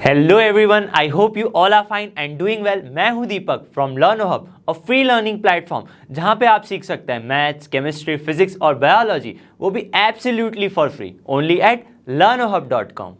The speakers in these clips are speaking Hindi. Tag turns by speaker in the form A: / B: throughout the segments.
A: Hello everyone, I hope you all are fine and doing well. मैं हूं Deepak from Learno hub, a free learning platform जहां पे आप सीख सकते हैं मैथ्स, केमिस्ट्री, फिजिक्स और बायोलॉजी, वो भी absolutely for free, only at learnohub.com।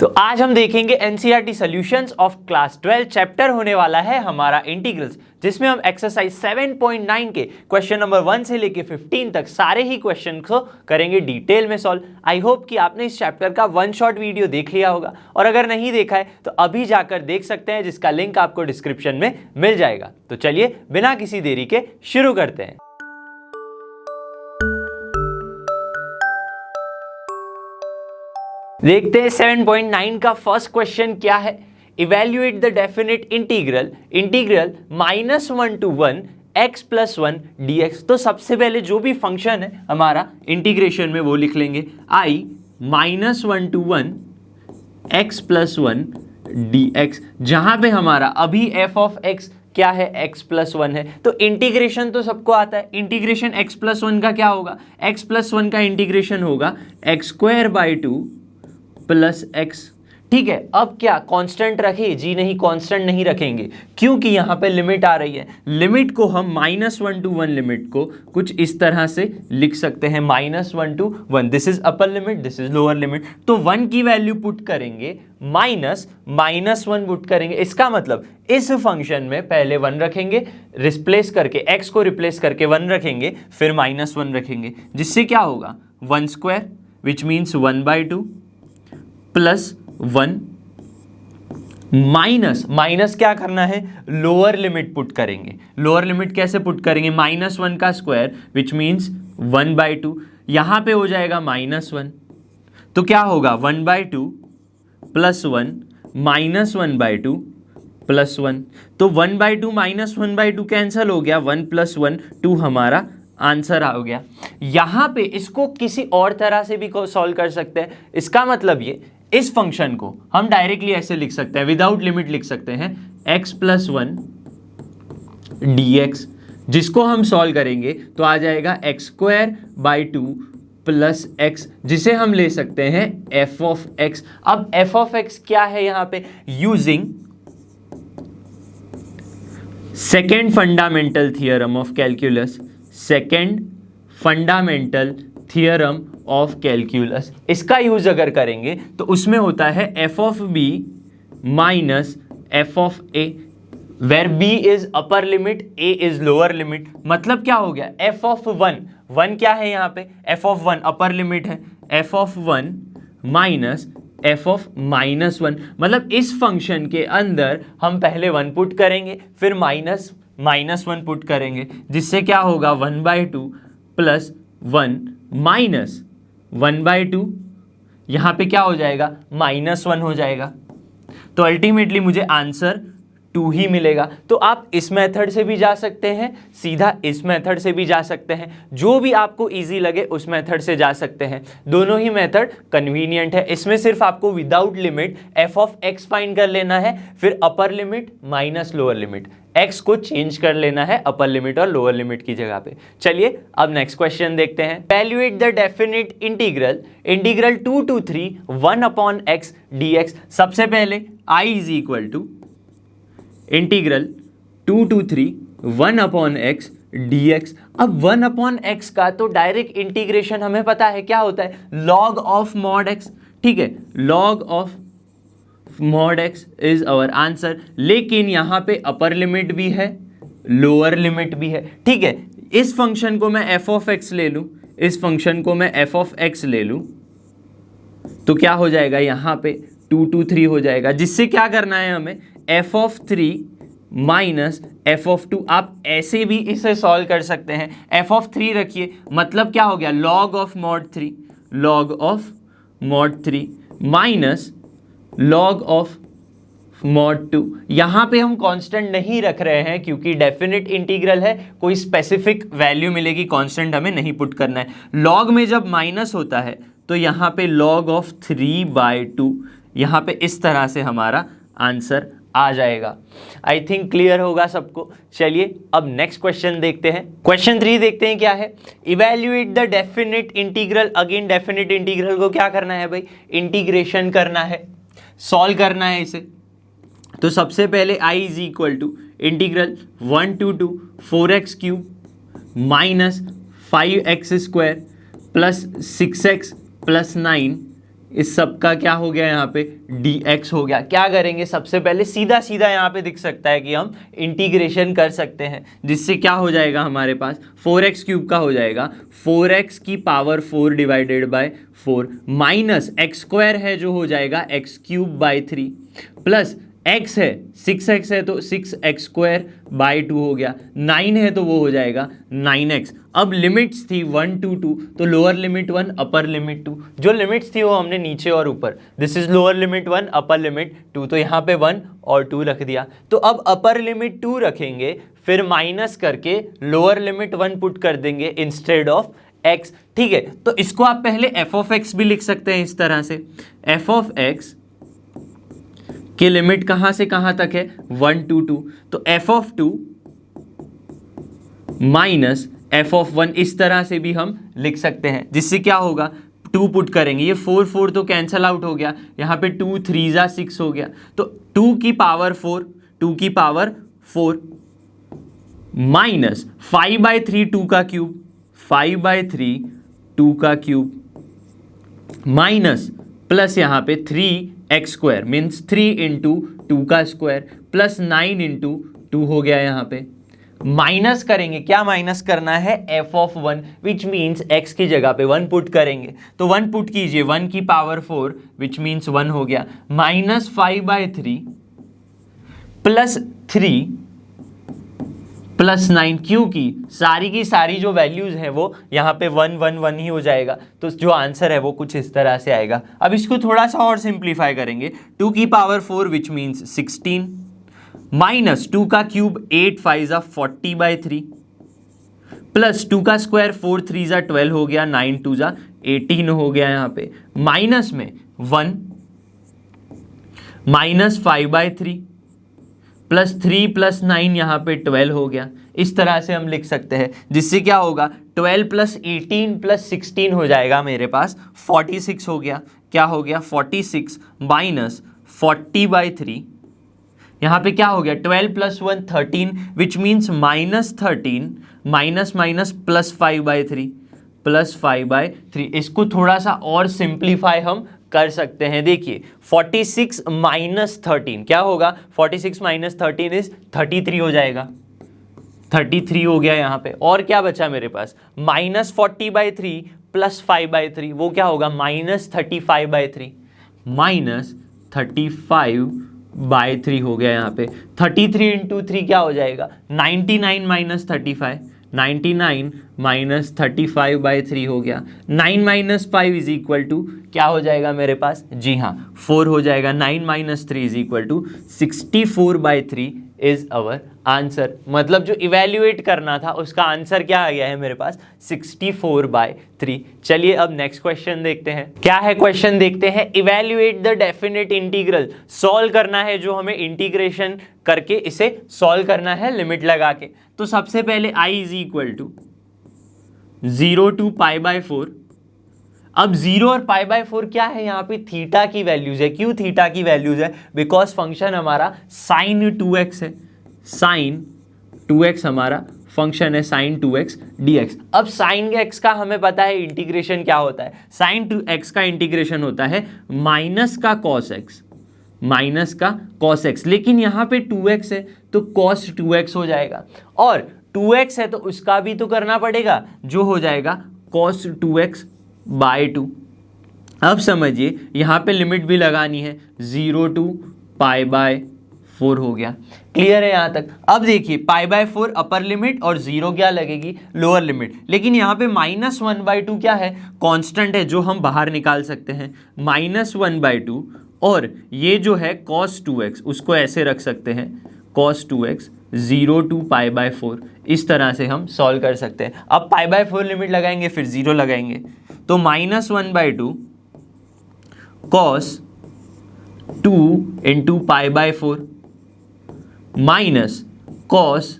A: तो आज हम देखेंगे NCERT solutions of class 12 chapter होने वाला है हमारा इंटीग्रल्स, जिसमें हम एक्सरसाइज 7.9 के क्वेश्चन नंबर 1 से लेके 15 तक सारे ही क्वेश्चन को करेंगे डिटेल में सॉल्व। आई होप कि आपने इस चैप्टर का वन शॉट वीडियो देख लिया होगा, और अगर नहीं देखा है तो अभी जाकर देख सकते हैं, जिसका लिंक आपको डिस्क्रिप्शन में मिल जाएगा। तो चलिए बिना किसी देरी के शुरू करते हैं। देखते हैं 7.9 का फर्स्ट क्वेश्चन क्या है। Evaluate the definite integral -1 to 1 x + 1 dx। तो सबसे पहले जो भी फंक्शन है हमारा इंटीग्रेशन में वो लिख लेंगे I -1 to 1 x + 1 dx, जहां पे हमारा अभी f of x क्या है, x + 1 है। तो इंटीग्रेशन तो सबको आता है। इंटीग्रेशन x + 1 का क्या होगा, x + 1 का इंटीग्रेशन होगा x²/2 + x। ठीक है, अब क्या कांस्टेंट रखे जी? नहीं, कांस्टेंट नहीं रखेंगे, क्योंकि यहां पे लिमिट आ रही है। लिमिट को हम -1 to 1 लिमिट को कुछ इस तरह से लिख सकते हैं, -1 to 1, this is upper limit, this is lower limit. तो 1 की वैल्यू पुट करेंगे, -1 पुट करेंगे। इसका मतलब इस फंक्शन में पहले 1 रखेंगे, रिप्लेस करके x को रिप्लेस करके 1 रखेंगे, फिर -1 रखेंगे, जिससे क्या होगा 1² विच मीन्स 1/2 + 1 माइनस क्या करना है, लोअर लिमिट पुट करेंगे। लोअर लिमिट कैसे पुट करेंगे, -1 का स्क्वायर विच मीन्स 1/2, यहां पे हो जाएगा -1, तो क्या होगा 1/2 + 1 -1/2 + 1। तो 1/2 -1/2 कैंसिल हो गया, 1 + 1 2 हमारा आंसर आ गया। यहां पे इसको किसी और तरह से भी सॉल्व कर सकते हैं। इसका मतलब ये, इस फंक्शन को हम डायरेक्टली ऐसे लिख सकते हैं, विदाउट लिमिट लिख सकते हैं x + 1 dx, जिसको हम सॉल्व करेंगे तो आ जाएगा x²/2 + x, जिसे हम ले सकते हैं f of x। अब f of x क्या है यहां पे, using second fundamental theorem of calculus, second fundamental theorem of calculus, इसका यूज अगर करेंगे तो उसमें होता है f of b - f of a, where b is upper limit, a is lower limit. मतलब क्या हो गया, f of 1 क्या है यहाँ पे, f of 1 अपर लिमिट है, f of 1 - f of -1। मतलब इस फंक्शन के अंदर हम पहले 1 पुट करेंगे, फिर -1 पुट करेंगे, जिससे क्या होगा 1/2 + 1 -1/2, यहां पे क्या हो जाएगा -1 हो जाएगा। तो अल्टीमेटली मुझे आंसर 2 ही मिलेगा। तो आप इस मेथड से भी जा सकते हैं, सीधा इस मेथड से भी जा सकते हैं, जो भी आपको इजी लगे उस मेथड से जा सकते हैं। दोनों ही मेथड कन्वीनियंट है। इसमें सिर्फ आपको without limit f of x find कर लेना है, फिर upper limit minus lower limit, x को चेंज कर लेना है अपर लिमिट और लोअर लिमिट की जगह पे। चलिए अब नेक्स्ट क्वेश्चन देखते हैं। Evaluate the definite integral 2 to 3 1/x dx। सबसे पहले I = integral 2 to 3 1/x dx। अब 1/x का तो डायरेक्ट इंटीग्रेशन हमें पता है क्या होता है, log of mod x। ठीक है, log of mod x is our answer. लेकिन यहां पे अपर लिमिट भी है, लोअर लिमिट भी है। ठीक है, इस फंक्शन को मैं f of x ले लूं, इस फंक्शन को मैं f of x ले लूं, तो क्या हो जाएगा, यहां पे 2 to 3 हो जाएगा, जिससे क्या करना है हमें, f of 3 - f of 2। आप ऐसे भी इसे सॉल्व कर सकते हैं, f of 3 रखिए, मतलब क्या हो गया, log of mod 3 minus log of mod 2। यहां पे हम कांस्टेंट नहीं रख रहे हैं, क्योंकि डेफिनेट इंटीग्रल है, कोई स्पेसिफिक वैल्यू मिलेगी, कांस्टेंट हमें नहीं पुट करना है। log में जब माइनस होता है तो यहां पे log of 3/2, यहां पे इस तरह से हमारा आंसर आ जाएगा। आई थिंक क्लियर होगा सबको। चलिए अब नेक्स्ट क्वेश्चन देखते हैं। क्वेश्चन 3 देखते हैं क्या है। Evaluate the definite integral. Again definite integral को क्या करना है भाई, इंटीग्रेशन करना है, सॉल्व करना है इसे। तो सबसे पहले I is equal to integral 1 to 4x cube minus 5x square plus 6x plus 9, इस सब का क्या हो गया यहाँ पे dx हो गया। क्या करेंगे, सबसे पहले सीधा सीधा यहाँ पे दिख सकता है कि हम इंटीग्रेशन कर सकते हैं, जिससे क्या हो जाएगा हमारे पास 4x क्यूब का हो जाएगा 4x की power 4 divided by 4 minus x square है जो हो जाएगा x cube by 3 plus x है 6x है तो 6x स्क्वायर बाई 2 हो गया, 9 है तो वो हो जाएगा 9x। अब लिमिट्स थी 1 to 2 तो लोअर लिमिट 1 अपर लिमिट 2, जो लिमिट्स थी वो हमने नीचे और ऊपर, this is lower limit 1 upper limit 2, तो यहाँ पे 1 और 2 रख दिया। तो अब अपर लिमिट 2 रखेंगे, फिर माइनस करके लोअर लिमिट 1 पुट कर देंगे इंस्टेड ऑफ x। ठीक है, तो इसको आप पहले f ऑफ x भी लिख सकते हैं इस तरह से, f ऑफ x की लिमिट कहां से कहां तक है 1 to 2, तो f of 2 minus f of 1 इस तरह से भी हम लिख सकते हैं, जिससे क्या होगा 2 पुट करेंगे, ये 4 4 तो कैंसल आउट हो गया, यहाँ पे 2 3 जा 6 हो गया, तो 2 की पावर 4 माइनस 5/3 2 का क्यूब 5/3 2 का क्यूब माइनस प्लस यहाँ पे 3x स्क्वायर मीन्स 3 इंटू 2 का स्क्वायर प्लस 9 इंटू 2 हो गया। यहाँ पे माइनस करेंगे, क्या माइनस करना है f of 1 which means x की जगह पे 1 पुट करेंगे, तो 1 पुट कीजिए 1 की पावर 4 विच मीन्स 1 हो गया माइनस 5/3 प्लस 3 प्लस 9, क्योंकि सारी की सारी जो वैल्यूज हैं वो यहाँ पे 1 1 1 ही हो जाएगा, तो जो आंसर है वो कुछ इस तरह से आएगा। अब इसको थोड़ा सा और सिंप्लीफाई करेंगे, 2 की पावर 4 विच मीन्स 16 माइनस 2 का क्यूब 8 5 जा 40/3 प्लस 2 का स्क्वायर 4 3 जा 12 हो गया, 9 2 जा 18 हो गया, यहाँ पे माइनस में 1 माइनस 5/3 प्लस 3 प्लस 9 यहाँ पे 12 हो गया। इस तरह से हम लिख सकते हैं, जिससे क्या होगा 12 प्लस 18 प्लस 16 हो जाएगा मेरे पास 46 हो गया। क्या हो गया 46 माइनस 40/3, यहाँ पे क्या हो गया 12 plus 1 13 which means minus 13 minus minus plus 5/3 इसको थोड़ा सा और सिंप्लीफाई हम कर सकते हैं। देखिए 46 माइनस 13 क्या होगा, 46 माइनस 13 इज 33 हो जाएगा, 33 हो गया यहाँ पे। और क्या बचा मेरे पास माइनस 40/3 प्लस 5/3 वो क्या होगा माइनस 35/3 माइनस 35/3 हो गया यहाँ पे। 33 इंटू 3 क्या हो जाएगा 99 माइनस 35, 99 माइनस 35/3 हो गया। 9 माइनस 5 इज इक्वल टू क्या हो जाएगा मेरे पास, जी हाँ 4 हो जाएगा। 9 minus 3 is equal to 64/3 is our answer. मतलब जो इवेल्युएट करना था उसका आंसर क्या आ गया है मेरे पास 64/3। चलिए अब नेक्स्ट क्वेश्चन देखते हैं। क्या है क्वेश्चन देखते हैं। Evaluate the definite integral, solve करना है जो हमें इंटीग्रेशन करके इसे सॉल्व करना है लिमिट लगा के। तो सबसे पहले I is equal to 0 to π/4। अब 0 और π/4 क्या है, यहाँ पे थीटा की वैल्यूज है। क्यों थीटा की वैल्यूज है, बिकॉज फंक्शन हमारा sin 2x है, sin 2x हमारा फंक्शन है, sin 2x dx। अब sin x का हमें पता है इंटीग्रेशन क्या होता है, sin 2x का इंटीग्रेशन होता है माइनस का cos x, माइनस का cos x, लेकिन यहाँ पे 2x है तो cos 2x हो जाएगा, और 2x है तो उसका भी तो करना पड़ेगा जो हो जाएगा cos 2x/2। अब समझिए यहाँ पे लिमिट भी लगानी है, 0 to π/4 हो गया। क्लियर है यहाँ तक। अब देखिए π/4 अपर लिमिट और 0 क्या लगेगी लोअर लिमिट, लेकिन यहाँ पे -1/2 क्या है कांस्टेंट है जो हम बाहर निकाल सकते हैं, -1/2, और ये जो है cos 2x उसको ऐसे रख सकते हैं cos 2x 0 to π/4। इस तरह से हम सॉल्व कर सकते हैं। अब π/4 लिमिट लगाएंगे फिर 0 लगाएंगे, तो -1/2 cos 2 into π/4 minus cos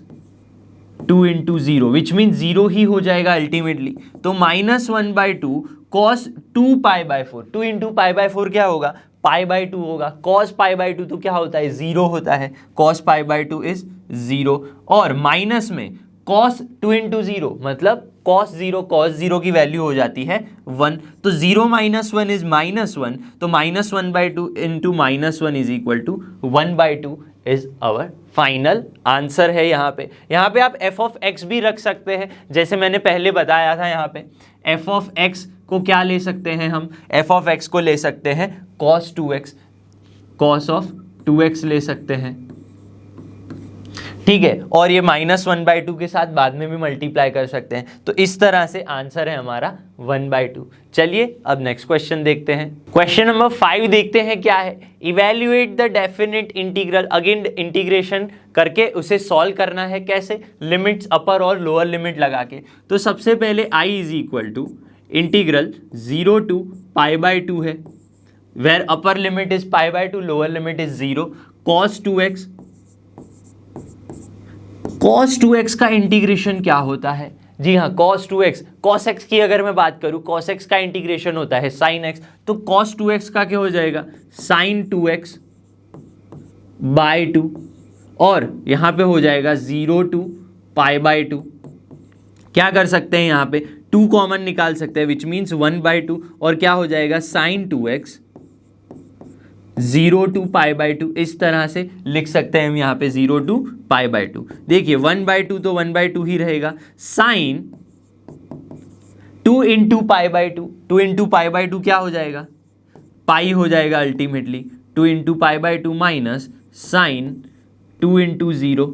A: 2 into 0 which mean 0 ही हो जाएगा अल्टीमेटली। तो -1/2 cos 2 pi by 4, 2 into pi by 4 क्या होगा, पाई बाय 2 होगा। कॉस पाई बाय 2 तो क्या होता है, 0 होता है। कॉस पाई बाय 2 इज 0 और माइनस में कॉस 2 इंटू 0 मतलब कॉस 0 की वैल्यू हो जाती है 1। तो 0 - 1 इज -1, तो -1/2 into -1 is equal to 1/2 is our final answer है। यहाँ पे आप एफ ऑफ एक्स भी रख सकते हैं, जैसे मैंने पहले बताया था। यहाँ पे एफ ऑफ एक्स को क्या ले सकते हैं हम, एफ ऑफ एक्स को ले सकते हैं cos 2x, cos of 2x ले सकते हैं, ठीक है। और ये -1/2 के साथ बाद में भी मल्टीप्लाई कर सकते हैं। तो इस तरह से आंसर है हमारा 1/2। चलिए अब नेक्स्ट क्वेश्चन देखते हैं। क्वेश्चन नंबर 5 देखते हैं क्या है। Evaluate the definite integral, again integration करके उसे सॉल्व करना है। कैसे, लिमिट्स अपर और लोअर लिमिट लगा के। तो सबसे पहले i is equal to integral 0 to π/2 है, where upper limit is π/2, lower limit is 0। cos 2x का इंटीग्रेशन क्या होता है, जी हाँ cos 2x, cos x की अगर मैं बात करूं, cos x का इंटीग्रेशन होता है sin x, तो cos 2x का क्या हो जाएगा, sin 2x बाय 2, और यहां पे हो जाएगा 0 टू π/2। क्या कर सकते हैं, यहाँ पे 2 कॉमन निकाल सकते हैं, विच मीन्स 1/2, और क्या हो जाएगा sin 2x 0 टू π/2। इस तरह से लिख सकते हैं हम यहाँ पे 0 टू π/2। देखिए 1/2 तो 1/2 ही रहेगा, साइन 2 इंटू π/2, 2 इंटू π/2 क्या हो जाएगा, पाई हो जाएगा ultimately. 2 into π/2 minus sine 2 into 0।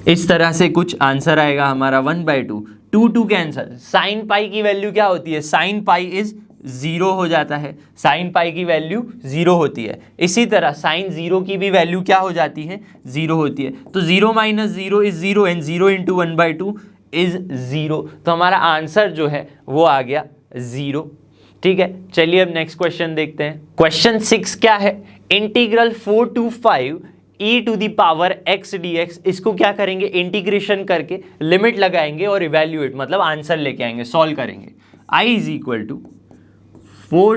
A: इस तरह से कुछ आंसर आएगा हमारा 1/2। 2 कैंसल, साइन पाई की वैल्यू क्या होती है, साइन पाई इज 0 हो जाता है, साइन पाई की वैल्यू 0 होती है। इसी तरह साइन 0 की भी वैल्यू क्या हो जाती है, 0 होती है। तो 0 - 0 इज 0 एंड 0 इंटू 1/2 इज 0। तो हमारा आंसर जो है वो आ गया 0, ठीक है। चलिए अब नेक्स्ट क्वेश्चन देखते हैं। क्वेश्चन 6 क्या है, इंटीग्रल 4 to 5 e⁻x dx। इसको क्या करेंगे, इंटीग्रेशन करके लिमिट लगाएंगे और इवेल्युएट मतलब आंसर लेके आएंगे, सॉल्व करेंगे। i is equal to 4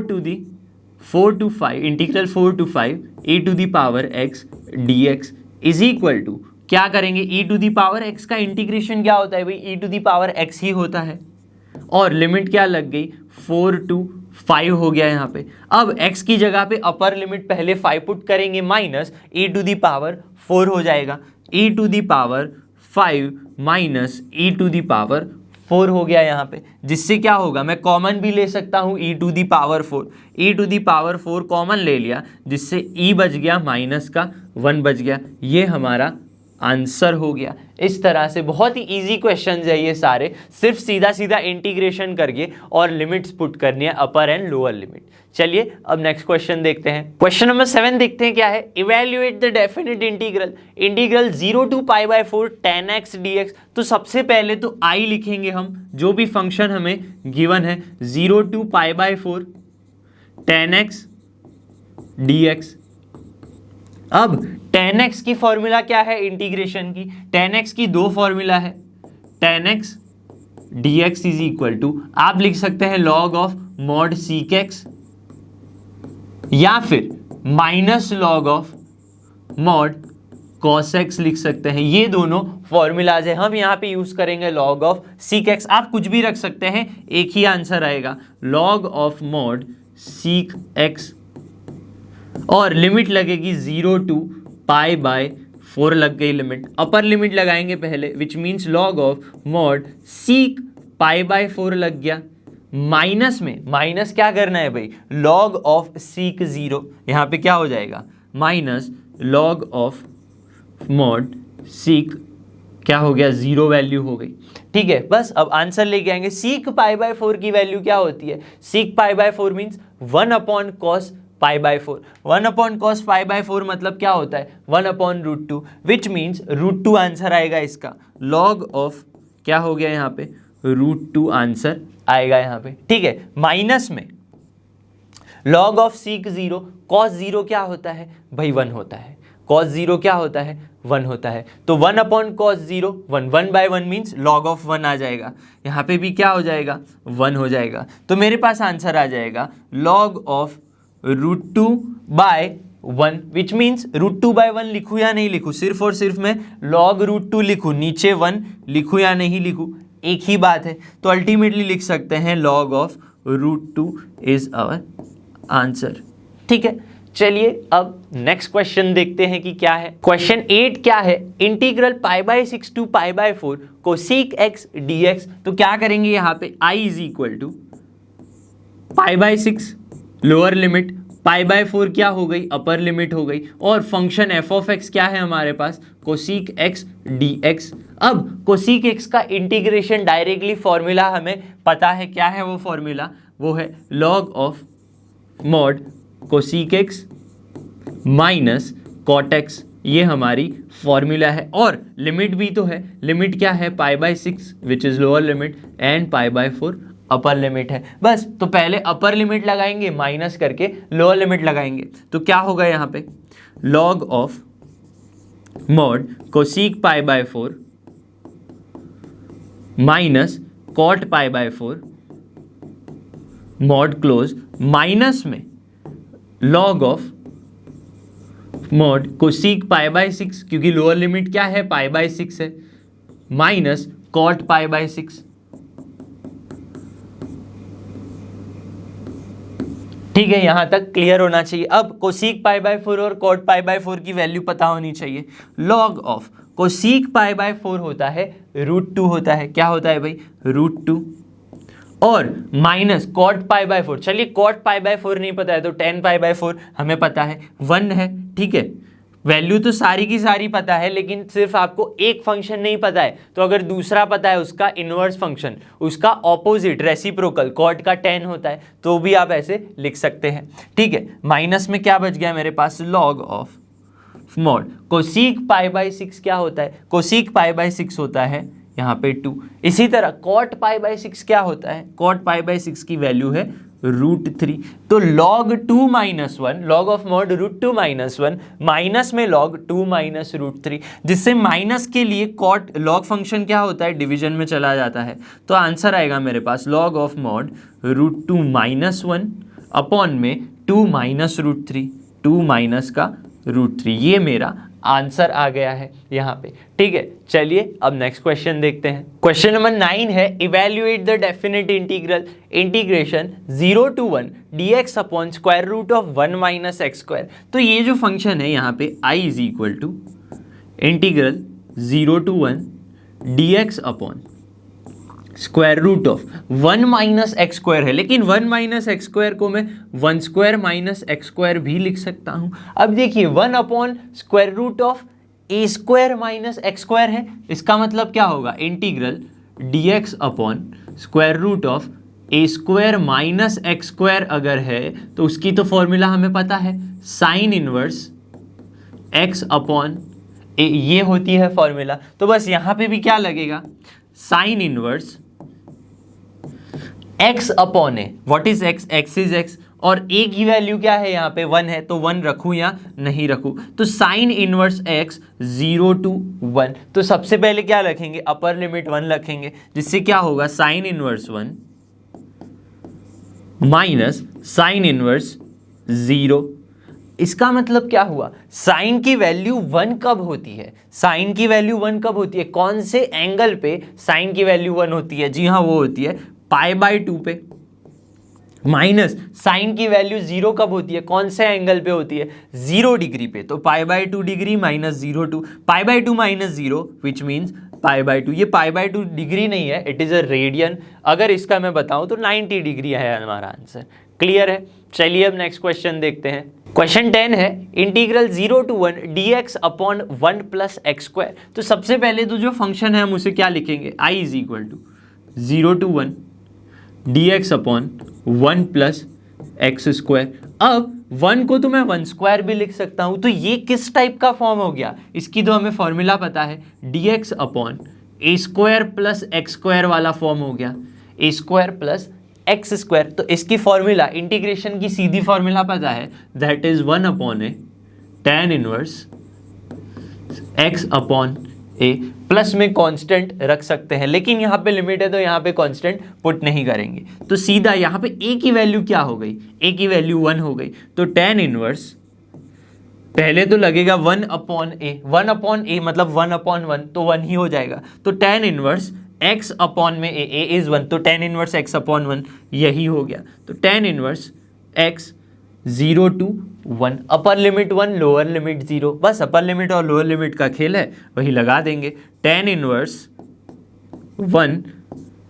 A: to 5 integral 4 to 5 e⁻x dx is equal to, क्या करेंगे, e⁻x का इंटीग्रेशन क्या होता है भाई, e⁻x ही होता है, और लिमिट क्या लग गई 4 to 5 हो गया यहाँ पे। अब x की जगह पे अपर लिमिट पहले 5 पुट करेंगे, माइनस e⁻4 हो जाएगा। e⁻5 माइनस e⁻4 हो गया यहाँ पे, जिससे क्या होगा, मैं कॉमन भी ले सकता हूँ e⁻4, e⁻4 कॉमन ले लिया, जिससे e बच गया माइनस का 1 बच गया। ये हमारा आंसर हो गया। इस तरह से बहुत ही इजी क्वेश्चन है ये सारे, सिर्फ सीधा सीधा इंटीग्रेशन करके और लिमिट्स पुट करनी है, अपर एंड लोअर लिमिट। चलिए अब नेक्स्ट क्वेश्चन देखते हैं। क्वेश्चन नंबर 7 देखते हैं क्या है, evaluate the definite integral, integral 0 to π/4 tan x dx। तो सबसे पहले तो i लिखेंगे हम, जो भी फंक्शन हमें गिवन है, 0 टू π/4 tan x dx। अब tan x की फॉर्मूला क्या है इंटीग्रेशन की, tan x की 2 फॉर्मूला है, tan x dx is equal to, आप लिख सकते हैं log of mod sec x, या फिर minus log of mod cos x लिख सकते हैं। ये दोनों फॉर्मूलाज है, हम यहाँ पे यूज करेंगे log ऑफ sec x। आप कुछ भी रख सकते हैं, एक ही आंसर आएगा, log of mod sec x, और लिमिट लगेगी 0 टू π/4 लग गई लिमिट। अपर लिमिट लगाएंगे पहले, which means log of mod sec π/4 लग गया। माइनस में, माइनस क्या करना है भाई, log ऑफ sec 0, यहाँ पे क्या हो जाएगा, minus log of mod sec क्या हो गया, 0 वैल्यू हो गई, ठीक है। बस अब आंसर लेके आएंगे। sec π/4 की वैल्यू क्या होती है, sec π/4 मीन्स 1/cos π/4, 1/cos π/4 मतलब क्या होता है, 1/√2, विच मीन्स √2 आंसर आएगा इसका। log ऑफ क्या हो गया यहाँ पे, √2 आंसर आएगा यहाँ पे, ठीक है। माइनस में log ऑफ sec 0, cos 0 क्या होता है भाई, 1 होता है, कॉस जीरो क्या होता है, 1 होता है। तो 1 upon cos zero 1, 1/1 means log of 1 आ जाएगा। यहाँ पे भी क्या हो जाएगा, 1 हो जाएगा। तो मेरे पास आंसर आ जाएगा लॉग ऑफ √2/1, विच मीन्स √2/1 लिखूँ या नहीं लिखूँ, सिर्फ और सिर्फ मैं log √2 लिखूँ, नीचे 1 लिखूँ या नहीं लिखूँ, एक ही बात है। तो अल्टीमेटली लिख सकते हैं log of √2 is our answer. ठीक है, चलिए अब नेक्स्ट क्वेश्चन देखते हैं कि क्या है। क्वेश्चन 8 क्या है, integral π/6 to π/4 cosec x dx। तो क्या करेंगे यहाँ पे, i is equal to π/6 lower limit, π/4 क्या हो गई, अपर लिमिट हो गई, और फंक्शन f ऑफ x क्या है हमारे पास, कोसेक x dx। अब कोसेक x का इंटीग्रेशन डायरेक्टली फॉर्मूला हमें पता है, क्या है वो फॉर्मूला, वो है log of mod cosec x minus cot x, ये हमारी फॉर्मूला है। और लिमिट भी तो है, लिमिट क्या है, π/6 which is lower limit and π/4 upper limit है। बस तो पहले अपर लिमिट लगाएंगे, माइनस करके लोअर लिमिट लगाएंगे, तो क्या होगा यहाँ पे, log of mod cosec π/4 minus cot π/4 mod close, minus में log ऑफ मॉड कोसेक π/6 क्योंकि लोअर लिमिट क्या है, π/6 है, माइनस कॉट π/6। ठीक है, यहां तक क्लियर होना चाहिए। अब कोसेक π/4 और कॉट π/4 की वैल्यू पता होनी चाहिए। log ऑफ कोसेक π/4 होता है √2 होता है, क्या होता है भाई, √2, और माइनस कॉट π/4, चलिए कॉट π/4 नहीं पता है तो tan π/4 हमें पता है 1 है। ठीक है, वैल्यू तो सारी की सारी पता है, लेकिन सिर्फ आपको एक फंक्शन नहीं पता है, तो अगर दूसरा पता है उसका इनवर्स फंक्शन, उसका ऑपोजिट रेसिप्रोकल कॉट का tan होता है, तो भी आप ऐसे लिख सकते हैं। ठीक है, माइनस में क्या बच गया मेरे पास, log ऑफ मॉड कोसेक π/6 क्या होता है, कोसेक π/6 होता है यहाँ पे 2। इसी तरह कॉट π/6 क्या होता है, कॉट π/6 की वैल्यू है √3। तो log 2 minus 1, log of mod √2 minus 1, minus में log 2 माइनस √3, जिससे माइनस के लिए कॉट लॉग फंक्शन क्या होता है, डिवीजन में चला जाता है। तो आंसर आएगा मेरे पास log of mod √2 minus 1 upon में 2 माइनस √3, 2 माइनस का √3, ये मेरा आंसर आ गया है यहाँ पे। ठीक है, चलिए अब नेक्स्ट क्वेश्चन देखते हैं। क्वेश्चन नंबर 9 है, evaluate the definite integral integration 0 to 1 dx upon square root of 1 minus x square. तो ये जो फंक्शन है यहाँ पे i is equal to integral 0 to 1 dx upon square root of 1 minus x square है, लेकिन 1 माइनस एक्स स्क्वायर को मैं 1 स्क्वायर माइनस एक्स स्क्वायर भी लिख सकता हूं। अब देखिए 1 upon square root of A square minus x square है, इसका मतलब क्या होगा, integral dx upon square root of A square minus x square अगर है तो उसकी तो फॉर्मूला हमें पता है, sine inverse x upon A, ये होती है फॉर्मूला। तो बस यहाँ पे भी क्या लगेगा, sign inverse x upon A, what is x, x is x, और a की वैल्यू क्या है यहाँ पे 1 है, तो 1 रखूं या नहीं रखूं, तो साइन इनवर्स x 0 to 1। तो सबसे पहले क्या रखेंगे, अपर लिमिट 1 रखेंगे, जिससे क्या होगा, sine inverse 1 minus sine inverse 0। इसका मतलब क्या हुआ, साइन की वैल्यू 1 कब होती है, साइन की वैल्यू 1 कब होती है, कौन से एंगल पे साइन की वैल्यू 1 होती है, जी हाँ वो होती है π/2 पे। माइनस साइन की वैल्यू 0 कब होती है, कौन से एंगल पे होती है, 0 डिग्री पे, तो π/2 degree minus 0 to π/2 minus 0 which means π/2। ये π/2 डिग्री नहीं है, इट इज अ रेडियन। अगर इसका मैं बताऊं तो 90 डिग्री है हमारा आंसर। क्लियर है, चलिए अब नेक्स्ट क्वेश्चन देखते हैं। क्वेश्चन 10 है, integral 0 to 1 dx upon 1 plus x square. तो सबसे पहले तो जो फंक्शन है हम उसे क्या लिखेंगे, i is equal to 0 to 1 dx upon 1 plus x square. अब 1 को तो मैं 1 स्क्वायर भी लिख सकता हूं, तो ये किस टाइप का फॉर्म हो गया, इसकी तो हमें फॉर्मूला पता है, dx अपॉन ए स्क्वायर प्लस एक्स स्क्वायर वाला फॉर्म हो गया, ए स्क्वायर प्लस एक्स स्क्वायर। तो इसकी फॉर्मूला, इंटीग्रेशन की सीधी फॉर्मूला पता है, that is 1 upon A tan inverse x upon A, plus में कांस्टेंट रख सकते हैं, लेकिन यहाँ पे लिमिट है तो यहाँ पे कांस्टेंट पुट नहीं करेंगे। तो सीधा यहाँ पे a की वैल्यू क्या हो गई, a की वैल्यू 1 हो गई। तो tan इनवर्स पहले तो लगेगा 1 अपॉन ए मतलब 1 अपॉन 1 तो 1 ही हो जाएगा। तो tan इनवर्स x अपॉन में a इज 1, तो tan इनवर्स x अपॉन 1 यही हो गया। तो tan inverse x 0 to 1, upper limit 1 lower limit 0, बस अपर लिमिट और लोअर लिमिट का खेल है, वही लगा देंगे। tan inverse 1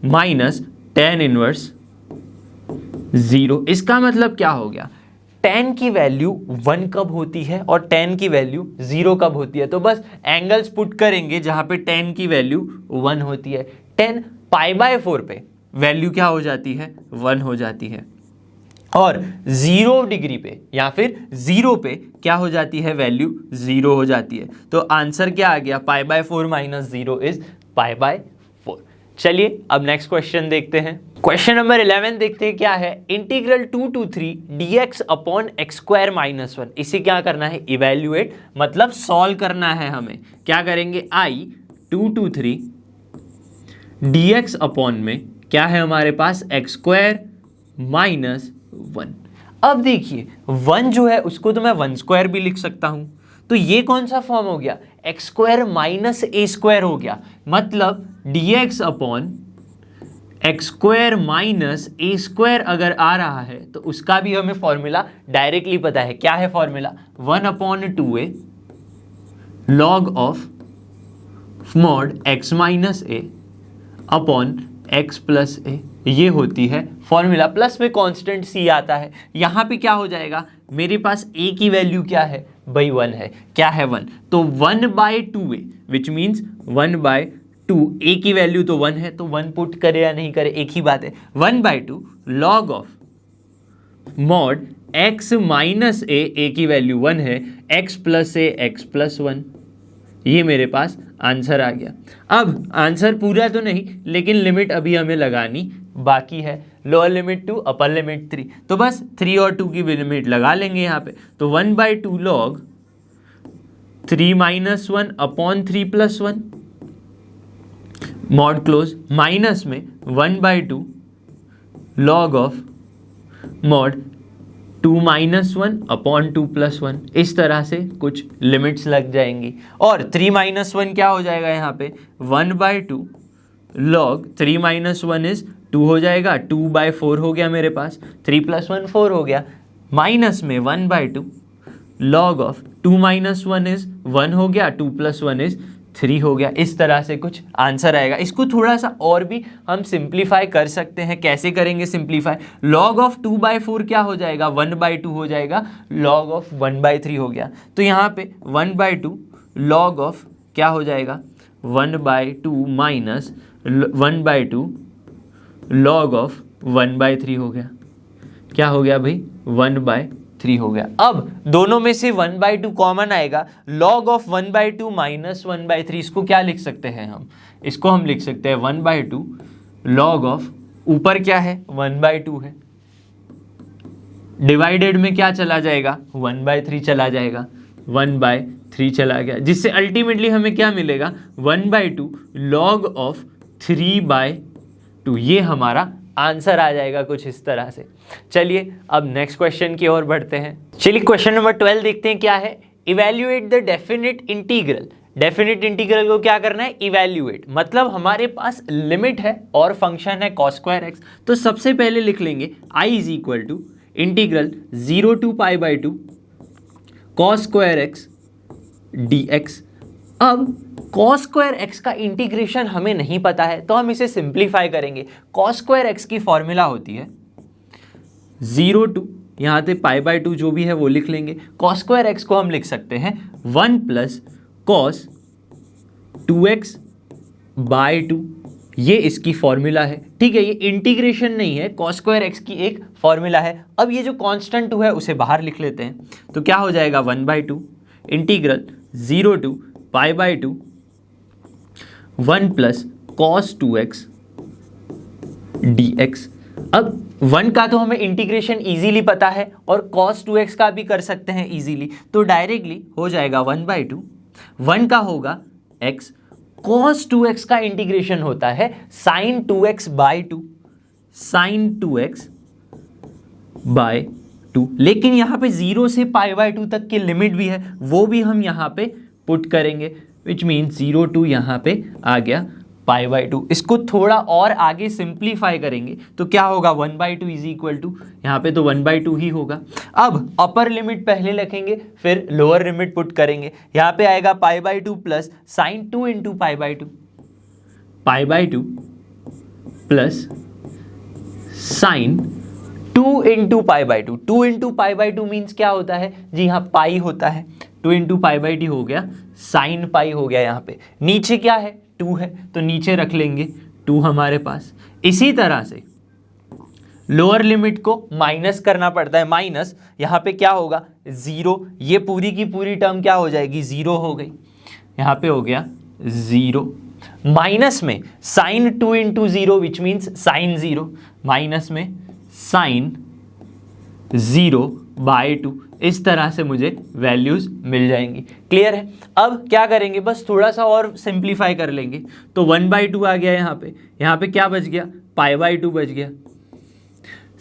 A: minus tan inverse 0, इसका मतलब क्या हो गया, tan की वैल्यू 1 कब होती है और tan की वैल्यू 0 कब होती है। तो बस एंगल्स पुट करेंगे जहां पे tan की वैल्यू 1 होती है। tan π/4 पे वैल्यू क्या हो जाती है, 1 हो जाती है, और 0 डिग्री पे या फिर 0 पे क्या हो जाती है, वैल्यू 0 हो जाती है। तो आंसर क्या आ गया, π/4 माइनस 0 इज π/4। चलिए अब नेक्स्ट क्वेश्चन देखते हैं। क्वेश्चन नंबर 11 देखते हैं क्या है, integral 2 to 3 dx upon x square minus 1। इसे क्या करना है, इवेल्युएट मतलब सॉल्व करना है हमें। क्या करेंगे, i 2 to 3 dx अपॉन में क्या है हमारे पास, एक्स स्क्वायर माइनस 1। अब देखिए 1 जो है उसको तो मैं 1 स्क्वायर भी लिख सकता हूं, तो ये कौन सा फॉर्म हो गया, x square minus a square हो गया। मतलब dx upon x square minus a square अगर आ रहा है तो उसका भी हमें फॉर्मूला डायरेक्टली पता है। क्या है formula, 1 upon 2a log of mod x minus a upon x plus a, ये होती है फॉर्मूला। प्लस में कांस्टेंट c आता है। यहाँ पे क्या हो जाएगा, मेरे पास a की वैल्यू क्या है भाई, 1 है। क्या है 1, तो 1/2a विच मीन्स 1/2, a की वैल्यू तो 1 है, तो 1 पुट करे या नहीं करे एक ही बात है। 1/2 log of mod x minus a की वैल्यू 1 है, x plus a x plus 1, ये मेरे पास आंसर आ गया। अब आंसर पूरा तो नहीं, लेकिन लिमिट अभी हमें लगानी बाकी है, लोअर लिमिट 2 अपर लिमिट 3, तो बस 3 और 2 की लिमिट लगा लेंगे यहाँ पे। तो 1/2 log 3 minus 1 upon 3 plus 1 mod close, minus में 1/2 log of mod 2 minus 1 upon 2 plus 1, इस तरह से कुछ लिमिट्स लग जाएंगी। और 3 माइनस 1 क्या हो जाएगा यहाँ पे, 1/2 लॉग 3 माइनस 1 इज 2 हो जाएगा, 2/4 हो गया मेरे पास, 3 प्लस 1 4 हो गया, माइनस में 1/2 लॉग ऑफ 2 माइनस 1 इज 1 हो गया, 2 प्लस 1 इज 3 हो गया। इस तरह से कुछ आंसर आएगा। इसको थोड़ा सा और भी हम सिंप्लीफाई कर सकते हैं। कैसे करेंगे सिंप्लीफाई, लॉग ऑफ 2/4 क्या हो जाएगा, 1/2 हो जाएगा, लॉग ऑफ 1/3 हो गया। तो यहाँ पे 1/2 लॉग ऑफ क्या हो जाएगा, 1/2 माइनस 1/2 लॉग ऑफ 1/3 हो गया। क्या हो गया भाई, 1/3 हो गया। अब दोनों में से 1/2 कॉमन आएगा, लॉग ऑफ 1/2 माइनस 1/3, इसको क्या लिख सकते हैं हम, इसको हम लिख सकते हैं 1/2 लॉग ऑफ, ऊपर क्या है 1/2 है, डिवाइडेड में क्या चला जाएगा, 1/3 चला जाएगा, 1/3 चला गया, जिससे अल्टीमेटली हमें क्या मिलेगा, 1/2 लॉग ऑफ 3/2, ये हमारा आंसर आ जाएगा कुछ इस तरह से। चलिए अब नेक्स्ट क्वेश्चन की ओर बढ़ते हैं। चलिए क्वेश्चन नंबर 12 देखते हैं क्या है, evaluate the definite integral. Definite integral को क्या करना है, इवैल्यूएट, मतलब हमारे पास लिमिट है और फंक्शन है cos स्क्वायर एक्स। तो सबसे पहले लिख लेंगे i is equal to integral 0 to π/2 cos square x dx। अब cos स्क्वायर एक्स का इंटीग्रेशन हमें नहीं पता है, तो हम इसे सिंप्लीफाई करेंगे। cos स्क्वायर एक्स की फॉर्मूला होती है 0 to, यहाँ पे π/2 जो भी है वो लिख लेंगे। cos स्क्वायर एक्स को हम लिख सकते हैं 1 प्लस cos 2x बाय 2, ये इसकी फॉर्मूला है। ठीक है, ये इंटीग्रेशन नहीं है, cos स्क्वायर एक्स की एक फॉर्मूला है। अब ये जो कांस्टेंट 2 है उसे बाहर लिख लेते हैं, तो क्या हो जाएगा 1/2 integral 0 to π/2 1 plus cos 2x dx। अब 1 का तो हमें इंटीग्रेशन इजीली पता है और cos 2x का भी कर सकते हैं इजीली, तो डायरेक्टली हो जाएगा 1/2 1 का होगा x, cos 2x का इंटीग्रेशन होता है sin 2x bye 2, sin 2x bye 2। लेकिन यहाँ पे 0 से π/2 तक की लिमिट भी है, वो भी हम यहाँ पे पुट करेंगे, विच मीन्स 0 to यहाँ पे आ गया π/2। इसको थोड़ा और आगे सिंप्लीफाई करेंगे तो क्या होगा, 1/2 इज इक्वल टू, यहाँ पे तो 1/2 ही होगा। अब अपर लिमिट पहले रखेंगे, फिर लोअर लिमिट पुट करेंगे। यहाँ पे आएगा π/2 plus sine 2 into π/2, π/2 plus sine 2 into π/2। 2 into π/2 means क्या होता है जी, यहाँ पाई होता है, 2 इंटू π/2 हो गया साइन पाई हो गया। यहाँ पे नीचे क्या है, 2 है, तो नीचे रख लेंगे 2 हमारे पास। इसी तरह से लोअर लिमिट को माइनस करना पड़ता है, माइनस यहाँ पे क्या होगा 0, ये पूरी की पूरी टर्म क्या हो जाएगी 0 हो गई, यहाँ पे हो गया 0। माइनस में sine 2 into 0 which means sine 0, minus में साइन 0/2। इस तरह से मुझे वैल्यूज मिल जाएंगी। क्लियर है? अब क्या करेंगे, बस थोड़ा सा और सिंप्लीफाई कर लेंगे। तो 1/2 आ गया यहाँ पे क्या बच गया, π/2 बच गया।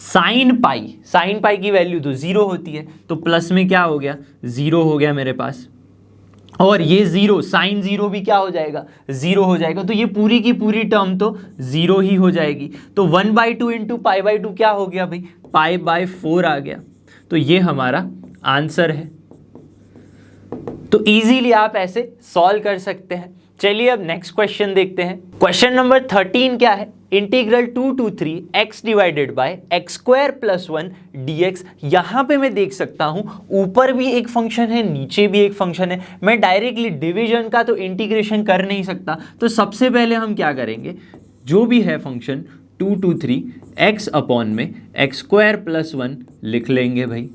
A: साइन पाई की वैल्यू तो 0 होती है, तो प्लस में क्या हो गया 0 हो गया मेरे पास, और ये 0 साइन 0 भी क्या हो जाएगा 0 हो जाएगा, तो ये पूरी की पूरी टर्म तो 0 ही हो जाएगी। तो 1/2 इंटू π/2 क्या हो गया भाई, π/4 आ गया। तो ये हमारा आंसर है। तो इजीली आप ऐसे सॉल्व कर सकते हैं। चलिए अब नेक्स्ट क्वेश्चन देखते हैं। क्वेश्चन नंबर 13 क्या है, integral 2 to 3 x divided by x square plus 1 dx। यहाँ पे मैं देख सकता हूँ ऊपर भी एक फंक्शन है, नीचे भी एक फंक्शन है। मैं डायरेक्टली डिवीजन का तो इंटीग्रेशन कर नहीं सकता, तो सबसे पहले हम क्या करेंगे, जो भी है फंक्शन 2 to 3 x अपॉन में x स्क्वायर प्लस 1 लिख लेंगे भाई।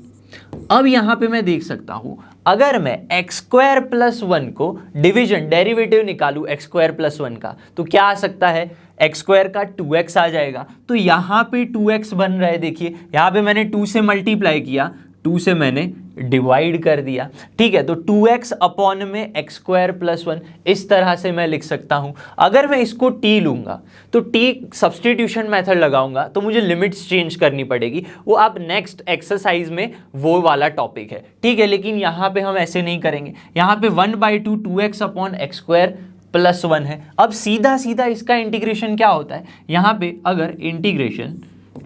A: अब यहाँ पे मैं देख सकता हूँ, अगर मैं x स्क्वायर प्लस 1 को डिवीजन डेरिवेटिव निकालूँ x स्क्वायर प्लस 1 का, तो क्या आ सकता है, x स्क्वायर का 2x आ जाएगा। तो यहाँ पे 2x बन रहा है, देखिए यहाँ पे मैंने 2 से मल्टीप्लाई किया, 2 से मैंने डिवाइड कर दिया, ठीक है। तो 2x अपॉन में x स्क्वायर प्लस 1, इस तरह से मैं लिख सकता हूँ। अगर मैं इसको t लूँगा तो t सब्सटीट्यूशन मेथड लगाऊंगा तो मुझे लिमिट्स चेंज करनी पड़ेगी, वो आप नेक्स्ट एक्सरसाइज में वो वाला टॉपिक है, ठीक है। लेकिन यहाँ पे हम ऐसे नहीं करेंगे, यहाँ पे 1/2 2x upon x square plus 1 है। अब सीधा सीधा इसका इंटीग्रेशन क्या होता है, यहाँ पे अगर integration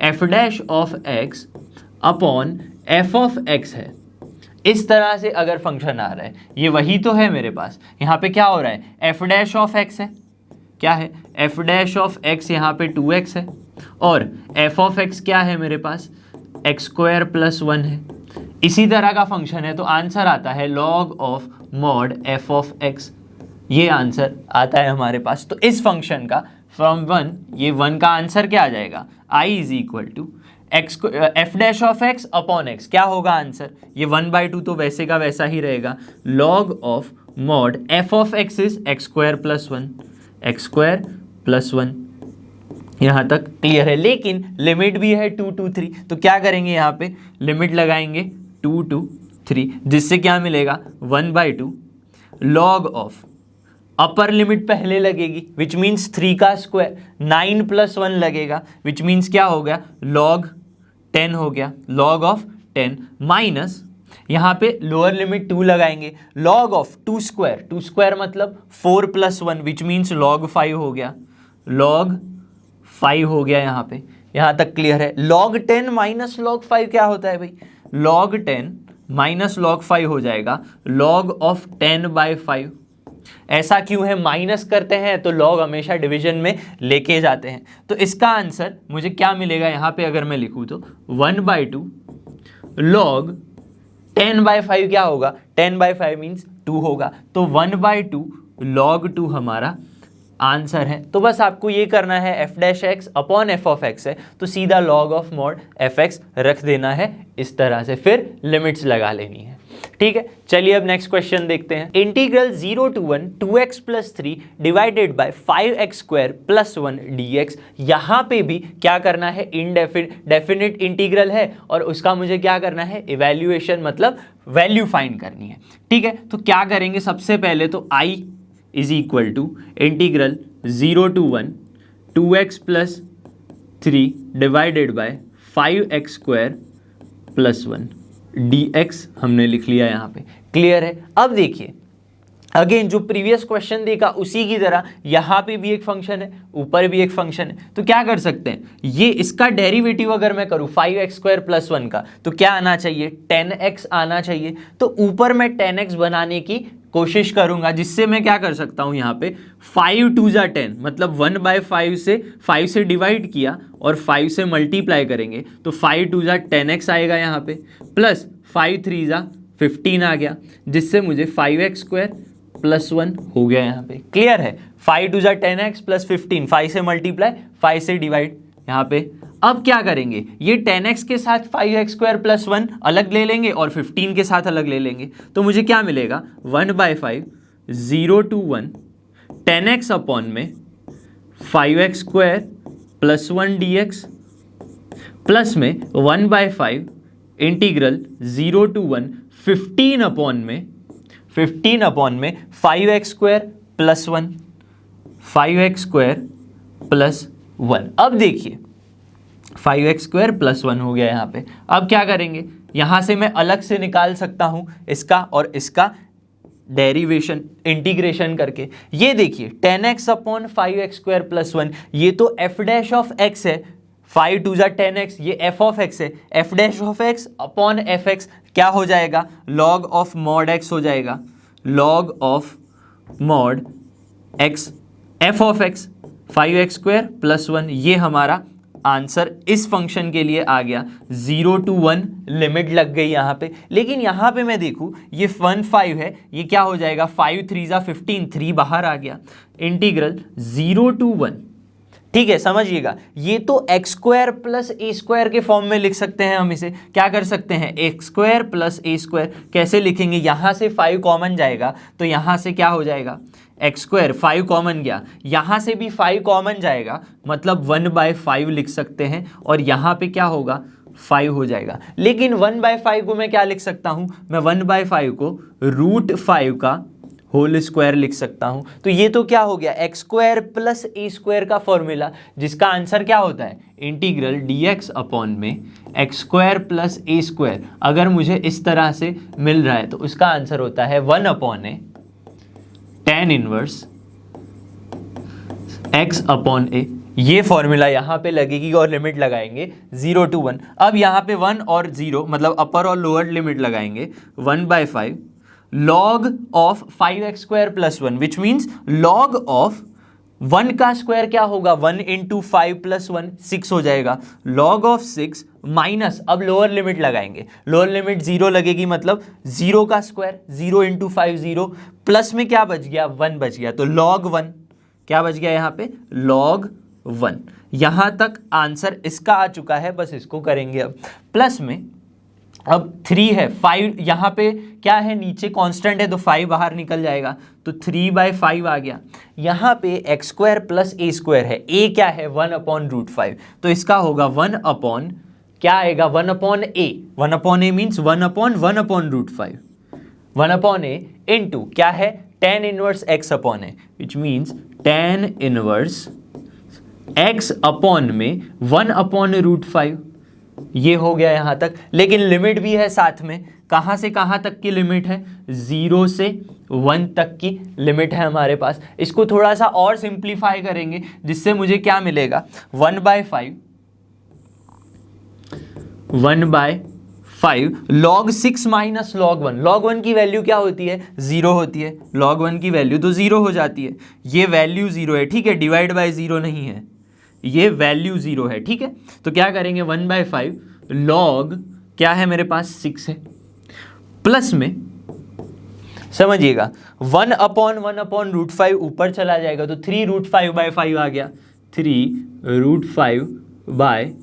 A: f dash of x upon f of x है, इस तरह से अगर फंक्शन आ रहा है, ये वही तो है मेरे पास। यहाँ पे क्या हो रहा है, f डैश ऑफ x है, क्या है f डैश ऑफ x, यहाँ पे 2x है, और f ऑफ x क्या है मेरे पास, x स्क्वायर प्लस 1 है। इसी तरह का फंक्शन है, तो आंसर आता है log of mod f of x, ये आंसर आता है हमारे पास। तो इस फंक्शन का फ्रॉम 1, ये 1 का आंसर क्या आ जाएगा, i is equal to f dash of x upon x, क्या होगा आंसर, ये 1/2 तो वैसे का वैसा ही रहेगा, log of mod f of x is x square plus 1, x square plus 1। यहाँ तक क्लियर है। लेकिन लिमिट भी है 2 to 3, तो क्या करेंगे, यहाँ पे लिमिट लगाएंगे 2 to 3, जिससे क्या मिलेगा 1/2 log ऑफ, अपर लिमिट पहले लगेगी विच मीन्स 3 का स्क्वायर, 9 + 1 लगेगा विच मीन्स क्या हो गया, log 10 हो गया, log ऑफ 10 माइनस यहाँ पे लोअर लिमिट 2 लगाएंगे, log ऑफ 2 स्क्वायर मतलब 4 + 1 विच मीन्स log 5 हो गया, log 5 हो गया। यहाँ तक क्लियर है। log 10 माइनस log 5 क्या होता है भाई, log 10 माइनस log 5 हो जाएगा log ऑफ 10/5। ऐसा क्यों है, माइनस करते हैं तो log हमेशा डिवीजन में लेके जाते हैं। तो इसका आंसर मुझे क्या मिलेगा, यहाँ पे अगर मैं लिखूँ तो 1/2 log 10/5 क्या होगा, 10/5 मीन्स 2 होगा, तो 1/2 log 2 हमारा आंसर है। तो बस आपको ये करना है, f dash x upon f of x है, तो सीधा log ऑफ मॉड fx रख देना है इस तरह से, फिर लिमिट्स लगा लेनी है, ठीक है। चलिए अब नेक्स्ट क्वेश्चन देखते हैं। Integral 0 to 1 2x + 3 divided by 5x square plus 1 dx। यहाँ पे भी क्या करना है, डेफिनेट इंटीग्रल है और उसका मुझे क्या करना है, इवैल्यूएशन मतलब वैल्यू फाइंड करनी है, ठीक है। तो क्या करेंगे, सबसे पहले तो i is equal to integral 0 to 1 2x plus 3 divided by 5x square plus 1 dx हमने लिख लिया यहाँ पे। क्लियर है। अब देखिए अगेन जो प्रीवियस क्वेश्चन देखा उसी की तरह यहाँ पे भी एक फंक्शन है, ऊपर भी एक फंक्शन है, तो क्या कर सकते हैं, ये इसका डेरिवेटिव अगर मैं करूँ 5x स्क्वायर प्लस 1 का, तो क्या आना चाहिए, 10x आना चाहिए। तो ऊपर मैं 10x बनाने की कोशिश करूंगा, जिससे मैं क्या कर सकता हूं, यहाँ पे 5 2 जा 10 मतलब 1/5 से डिवाइड किया और 5 से मल्टीप्लाई करेंगे तो 5 2 जा 10x आएगा यहाँ पे, प्लस 5 3 जा 15 आ गया, जिससे मुझे 5x स्क्वायर प्लस 1 हो गया यहाँ पे। क्लियर है। 5 2 जा 10x प्लस 15, 5 से मल्टीप्लाई 5 से डिवाइड यहाँ पे। अब क्या करेंगे, ये 10x के साथ 5x स्क्वायर प्लस 1 अलग ले लेंगे और 15 के साथ अलग ले लेंगे, तो मुझे क्या मिलेगा 1/5 0 to 1 10x अपॉन में 5x square plus 1 dx plus में 1/5 इंटीग्रल 0 to 1 15 अपॉन में 5x square plus 1 5x square plus 1। अब देखिए 5x स्क्वायर प्लस 1 हो गया यहाँ पे। अब क्या करेंगे, यहाँ से मैं अलग से निकाल सकता हूँ इसका और इसका डेरिवेशन इंटीग्रेशन करके। ये देखिए 10x upon 5x square plus 1, ये तो f डैश ऑफ x है, 5 2 जा 10x, ये f ऑफ x है, f dash of x upon fx क्या हो जाएगा, log ऑफ मॉड x हो जाएगा, log of mod x f of x 5x square plus 1। ये हमारा आंसर इस फंक्शन के लिए आ गया। 0 to 1 लिमिट लग गई यहाँ पे, लेकिन यहाँ पे मैं देखूँ ये 1 5 है, ये क्या हो जाएगा 5 3 जा 15, 3 बाहर आ गया, इंटीग्रल 0 to 1। ठीक है, समझिएगा ये तो एक्स स्क्वायर प्लस ए स्क्वायर के फॉर्म में लिख सकते हैं। हम इसे क्या कर सकते हैं, एक्स स्क्वायर प्लस ए स्क्वायर कैसे लिखेंगे, यहाँ से 5 कॉमन जाएगा तो यहाँ से क्या हो जाएगा एक्स स्क्वायर, 5 कॉमन गया, यहाँ से भी 5 कॉमन जाएगा मतलब 1/5 लिख सकते हैं और यहाँ पे क्या होगा 5 हो जाएगा। लेकिन 1/5 को मैं क्या लिख सकता हूँ, मैं 1/5 को √5 का होल स्क्वायर लिख सकता हूं। तो ये तो क्या हो गया एक्स स्क्वायर प्लस ए स्क्वायर का फॉर्मूला, जिसका आंसर क्या होता है इंटीग्रल dx अपॉन में एक्स स्क्वायर प्लस ए स्क्वायर। अगर मुझे इस तरह से मिल रहा है तो उसका आंसर होता है 1/a tan inverse x upon a। ये फॉर्मूला यहाँ पे लगेगी और लिमिट लगाएंगे 0 to 1। अब यहाँ पे 1 और 0 मतलब अपर और लोअर लिमिट लगाएंगे 1/5 log of 5x square plus 1 which means log of 1 का स्क्वायर क्या होगा 1 इंटू 5 प्लस 1 6 हो जाएगा, log ऑफ 6 माइनस, अब लोअर लिमिट लगाएंगे, लोअर लिमिट 0 लगेगी मतलब 0 का स्क्वायर 0 इंटू 5 0 प्लस में क्या बच गया 1 बच गया, तो log 1 क्या बच गया यहाँ पे log 1। यहाँ तक आंसर इसका आ चुका है, बस इसको करेंगे अब प्लस में। अब 3 है 5 यहाँ पे क्या है नीचे कांस्टेंट है तो 5 बाहर निकल जाएगा तो 3/5 आ गया। यहाँ पे एक्स स्क्वायर प्लस ए स्क्वायर है, ए क्या है 1/√5 तो इसका होगा 1 अपॉन क्या आएगा 1/a, 1/a means 1/1/√5 1/a into क्या है tan inverse x upon A which means tan inverse x upon में 1/√5। ये हो गया यहाँ तक, लेकिन लिमिट भी है साथ में, कहाँ से कहाँ तक की लिमिट है 0 से 1 तक की लिमिट है हमारे पास। इसको थोड़ा सा और सिंप्लीफाई करेंगे जिससे मुझे क्या मिलेगा 1/5 log 6 माइनस log 1। log 1 की वैल्यू क्या होती है 0 होती है, log 1 की वैल्यू तो 0 हो जाती है, ये वैल्यू 0 है, ठीक है, डिवाइड बाय 0 नहीं है, ये वैल्यू 0 है, ठीक है। तो क्या करेंगे 1/5 log क्या है मेरे पास 6 है, प्लस में समझिएगा 1/1/√5 ऊपर चला जाएगा तो 3√5/5 आ गया, 3√5/5,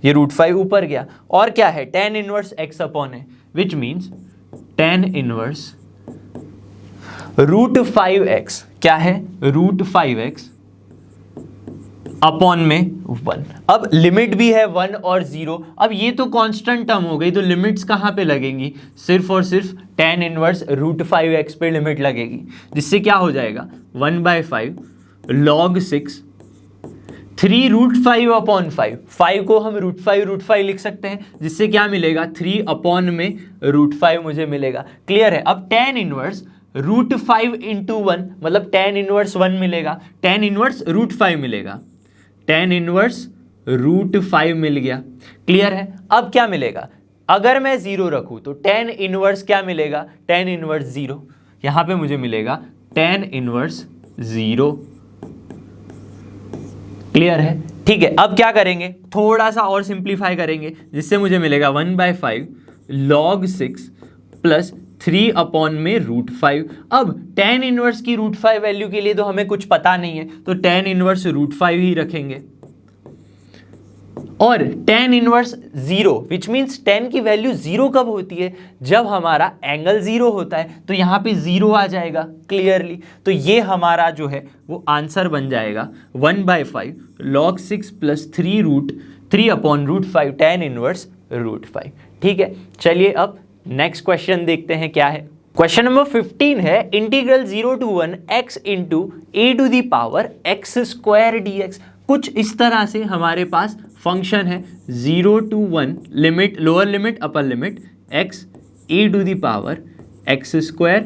A: ये √5 ऊपर गया और क्या है tan इनवर्स x अपॉन है which means tan inverse √5x क्या है √5x अपॉन में 1। अब लिमिट भी है 1 और 0। अब ये तो कांस्टेंट टर्म हो गई, तो लिमिट्स कहाँ पे लगेंगी? सिर्फ और सिर्फ tan इनवर्स √5x पे लिमिट लगेगी, जिससे क्या हो जाएगा 1/5 log 6 3√5 अपॉन 5 को हम √5 लिख सकते हैं, जिससे क्या मिलेगा 3 अपॉन में √5 मुझे मिलेगा। क्लियर है? अब tan इनवर्स √5 इंटू 1 मतलब tan इनवर्स 1 मिलेगा, tan इनवर्स √5 मिलेगा, tan इनवर्स √5 मिल गया। क्लियर है? अब क्या मिलेगा? अगर मैं 0 रखूं तो tan इनवर्स क्या मिलेगा? tan inverse 0। यहां पे मुझे मिलेगा tan इनवर्स 0। क्लियर है? ठीक है, अब क्या करेंगे? थोड़ा सा और सिंप्लीफाई करेंगे, जिससे मुझे मिलेगा 1/5 log 6 प्लस 3 अपॉन में √5। अब tan इनवर्स की √5 वैल्यू के लिए तो हमें कुछ पता नहीं है, तो tan इनवर्स √5 ही रखेंगे। और tan inverse 0 which means tan की वैल्यू 0 कब होती है? जब हमारा एंगल 0 होता है, तो यहाँ पे 0 आ जाएगा क्लियरली। तो ये हमारा जो है वो आंसर बन जाएगा 1/5 log 6 plus 3 upon √5 tan inverse √5। ठीक है, चलिए अब नेक्स्ट क्वेश्चन देखते हैं क्या है। क्वेश्चन नंबर 15 है integral 0 to 1 x into a⁻x² dx। कुछ इस तरह से हमारे पास फंक्शन है 0 to 1 limit lower limit upper limit x e⁻x²,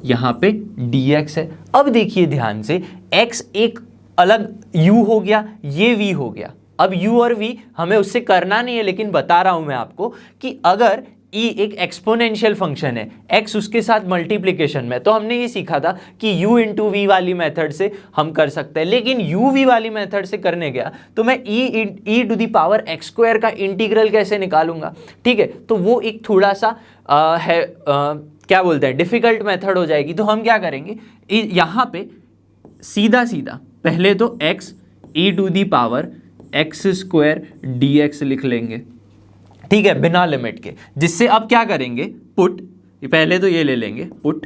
A: यहाँ पे dx है। अब देखिए ध्यान से, x एक अलग u हो गया, ये v हो गया। अब u और v हमें उससे करना नहीं है, लेकिन बता रहा हूं मैं आपको कि अगर e एक एक्सपोनेंशियल फंक्शन है, x उसके साथ मल्टीप्लिकेशन में, तो हमने ये सीखा था कि u इंटू वी वाली मेथड से हम कर सकते हैं। लेकिन u v वाली मेथड से करने गया तो मैं e⁻x² का इंटीग्रल कैसे निकालूंगा? ठीक है, तो वो एक थोड़ा सा क्या बोलते हैं, डिफिकल्ट मेथड हो जाएगी। तो हम क्या करेंगे, यहाँ पे सीधा सीधा पहले तो x e⁻x² dx लिख लेंगे, ठीक है, बिना लिमिट के। जिससे अब क्या करेंगे, पुट, पहले तो ये ले लेंगे, put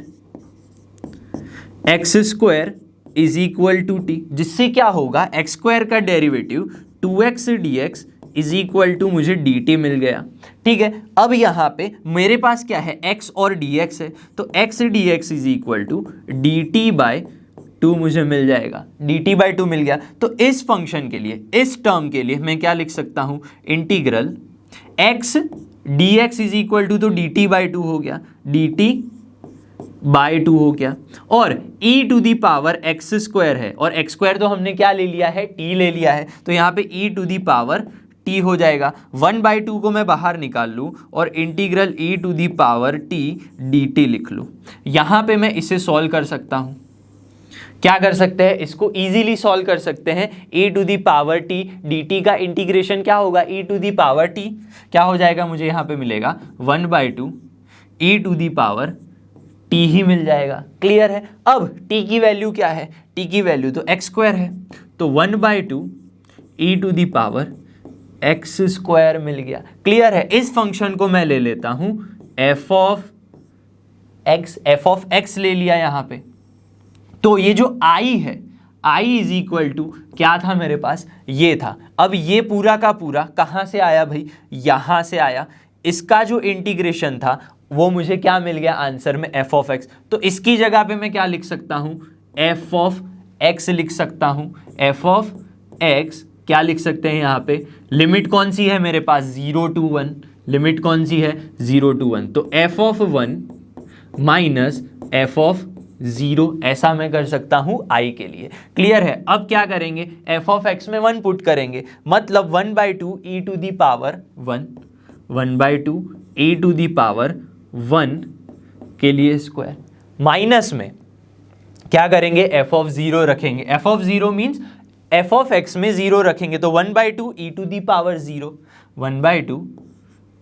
A: x² is equal to t, जिससे क्या होगा x² का derivative 2x dx is equal to मुझे dt मिल गया। ठीक है, अब यहाँ पे मेरे पास क्या है, x और dx है, तो x dx is equal to dt/2 मुझे मिल जाएगा, dt/2 मिल गया। तो इस फंक्शन के लिए, इस टर्म के लिए मैं क्या लिख सकता हूँ, integral x dx is equal to, तो dt/2 हो गया, dt/2 हो गया। और e⁻x² है, और x² तो हमने क्या ले लिया है, t ले लिया है, तो यहाँ पे e⁻t हो जाएगा। 1/2 को मैं बाहर निकाल लूँ और इंटीग्रल e⁻t dt लिख लूँ। यहाँ पे मैं इसे सॉल्व कर सकता हूँ। क्या कर सकते हैं, इसको इजीली सॉल्व कर सकते हैं। e⁻t dt का इंटीग्रेशन क्या होगा, e⁻t क्या हो जाएगा, मुझे यहाँ पे मिलेगा 1/2 e⁻t ही मिल जाएगा। क्लियर है? अब t की वैल्यू क्या है, t की वैल्यू तो x² है, तो 1/2 e⁻x² मिल गया। क्लियर है? इस फंक्शन को मैं ले लेता हूँ f ऑफ x ले लिया यहाँ पे। तो ये जो i है, i इज इक्वल टू क्या था मेरे पास, ये था। अब ये पूरा का पूरा कहाँ से आया भाई, यहाँ से आया। इसका जो इंटीग्रेशन था वो मुझे क्या मिल गया आंसर में, f ऑफ x। तो इसकी जगह पे मैं क्या लिख सकता हूँ, f ऑफ x लिख सकता हूँ। f ऑफ x क्या लिख सकते हैं, यहाँ पे लिमिट कौन सी है मेरे पास, 0 to 1, लिमिट कौन सी है, 0 to 1, तो f of 1 minus f of 0, ऐसा मैं कर सकता हूं i के लिए। क्लियर है? अब क्या करेंगे, f ऑफ x में 1 पुट करेंगे, मतलब 1/2 e⁻1 के लिए स्क्वायर, माइनस में क्या करेंगे, f ऑफ 0 रखेंगे। f of 0 means f of x में 0 रखेंगे, तो 1/2 e⁻0, 1/2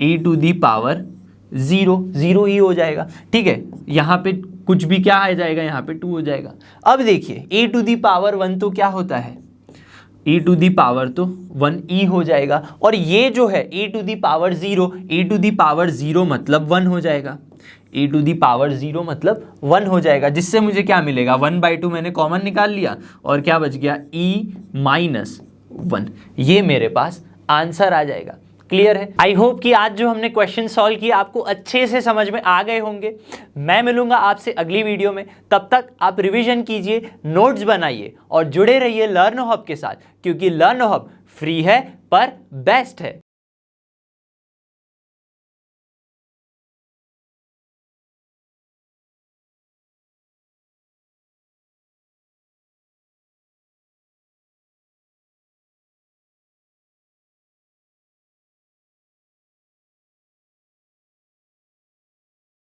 A: e⁻0 ही हो जाएगा। ठीक है, यहाँ पे कुछ भी क्या आ जाएगा, यहाँ पे 2 हो जाएगा। अब देखिए e⁻1 तो क्या होता है, e⁻ तो 1e हो जाएगा, और ये जो है e⁻0 मतलब 1 हो जाएगा, e⁻0 मतलब 1 हो जाएगा, जिससे मुझे क्या मिलेगा, 1/2 मैंने कॉमन निकाल लिया और क्या बच गया, e - 1, ये मेरे पास आंसर आ जाएगा। क्लियर है? आई होप कि आज जो हमने क्वेश्चन सॉल्व किया आपको अच्छे से समझ में आ गए होंगे। मैं मिलूंगा आपसे अगली वीडियो में, तब तक आप रिवीजन कीजिए, नोट्स बनाइए और जुड़े रहिए लर्न हब के साथ, क्योंकि लर्न हब फ्री है पर बेस्ट है।